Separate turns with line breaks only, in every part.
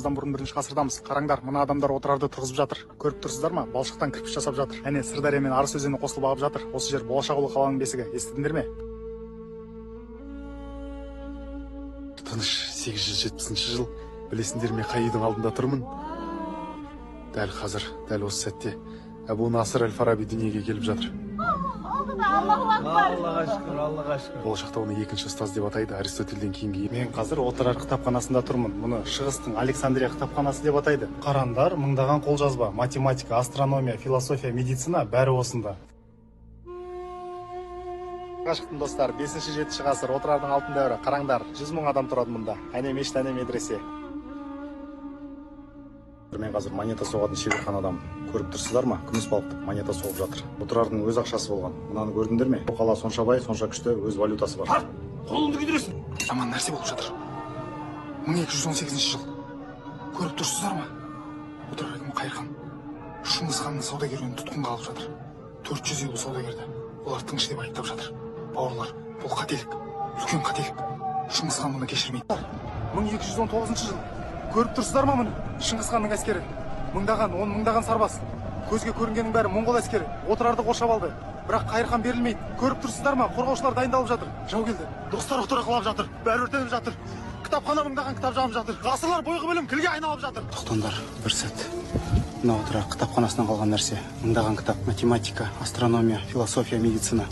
Бұрын 1-ші ғасырдамыз. Қараңдар, мына адамдар отырарды тұрғызып жатыр. Көріп тұрсыздар ма? Балшықтан кірпіш жасап жатыр. Әне Сырдария мен Арыс өзені қосылып ағып жатыр. Осы жер болашақ ұлы қаланың бесігі. Естідіңдер ме? Тыныш 870 жыл. Білесіңдер ме, қай үйдің алдында тұрмын? Дәл қазір, дәл осы сәтте Әбу Насыр әл-Фараби дүниеге келіп жатыр.
Аллаға шүкір, Аллаға шүкір.
Болашақта оны екінші ұстаз деп атайды, Аристотельден кейінгі. Мен қазір отырар кітапханасында тұрмын. Мұны Шығыстың Александрия кітапханасы деп атайды. Қарандар, мыңдаған қолжазба, математика, астрономия, философия, медицина бәрі осында. Ғашықтым достар, 5-7 ғасыр, отырардың алтын дәуірі. Қараңдар, 100 мың адам тұрады мұнда. Әне мешіт, әне медресе. Мен қазір монета соғатын шеберхан адам. Көріп тұрсыздар ма? Күміс балықты монета соғып жатыр. Отырардың өз ақшасы болған. Мынаны көрдіңдер ме? Бұл қала сонша бай, сонша күшті, өз валютасы бар.
Қолыңды күйдіресің.
Жаман нәрсе болып жатыр. 1218 жыл. Көріп тұрсыздар ма? Отырар әкімі Қайырхан Шыңғыс ханның саудагерлерін тұтқынға алып жатыр. 400 елу саудагерді. Олар тыныш деп айыптап жатыр. Бауырлар, бұл қателік, үлкен қателік. Шыңғыс хан мұны кешірмейді. 1219 жыл. Көріп тұрсыздар ма мұны? Шыңғыс ханның әскері. Мыңдаған сарбаз. Көзге көрінгеннің бәрі моңғол әскері. Отырарды қоршап алды. Бірақ Қайырхан берілмейді. Көріп тұрсыздар ма? Қорғаушылар дайындалып жатыр. Жау келді. Достар отыра құлап жатыр. Бәрі өртеніп жатыр. Кітапхана мыңдаған кітап жанып жатыр. Ғасырлар бойғы білім тілге айналып жатыр. Тоқтаңдар, бір сәт. Мына отырар кітапханасынан қалған нәрсе. Мыңдаған кітап, математика, астрономия, философия, медицина.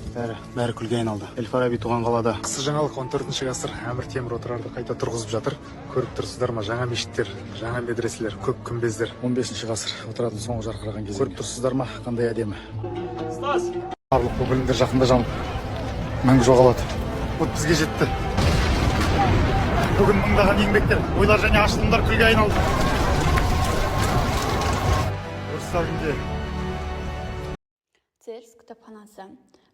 Бәрі күлге айналды. Әл-Фараби туған қалада. Қысқы жаңалық 14-ші ғасыр. Әмір Темір отырарды қайта тұрғызып жатыр. Көріп тұрсыздар ма? Жаңа мешіттер, жаңа медреселер, көп күмбездер. 15-ші ғасыр. Отырардың соңғы жарқыраған кезі. Көріп тұрсыздар ма? Қандай әдемі. Барлық бұл білімдер жақында жанып мәңгі жоғалады. Вот бізге жетті. Бүгін мыңдаған еңбектер, ойлар және ашылымдар күлге айналды.
Цельс кітапханасы.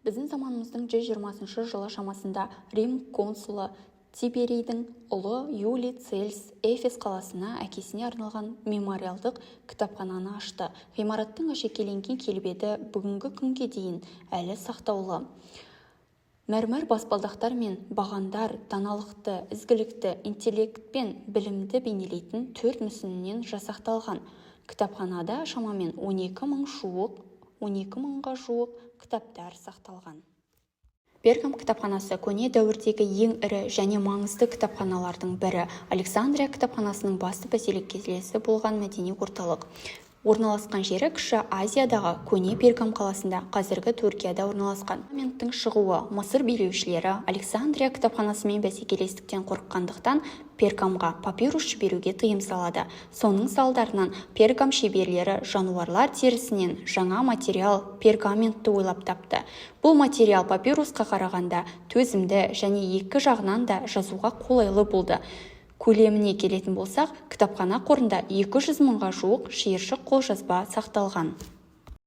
Біздің заманымыздың 120 жылы шамасында Рим консулы Тиберийдің ұлы Юлий Цельс Эфес қаласына әкесіне арналған мемориалдық кітапхананы ашты. Ғимараттың әшекейленген келбеті бүгінгі күнге дейін әлі сақтаулы. Мәрмәр баспалдақтар мен бағандар даналықты, ізгілікті, интеллект пен білімді бейнелейтін 4 мүсінінен жасақталған. Кітапханада шамамен 12 мыңға жуық кітаптар сақталған. Пергам кітапханасы көне дәуірдегі ең ірі және маңызды кітапханалардың бірі. Александрия кітапханасының басты бәсекелесі болған мәдени орталық. Орналасқан жері Кіші Азиядағы көне Пергам қаласында, қазіргі Түркияда орналасқан. Парламенттің шығуы Мысыр билеушілері Александрия кітапханасымен бәсекелестіктен қорыққандықтан Пергамға папирус жіберуге тыйым салады. Соның салдарынан Пергам шеберлері жануарлар терісінен жаңа материал пергаментті ойлап тапты. Бұл материал папирусқа қарағанда төзімді және екі жағынан да жазуға қолайлы болды. Көлеміне келетін болсақ, кітапхана қорында 200 мыңға жуық шиыршық қолжазба сақталған.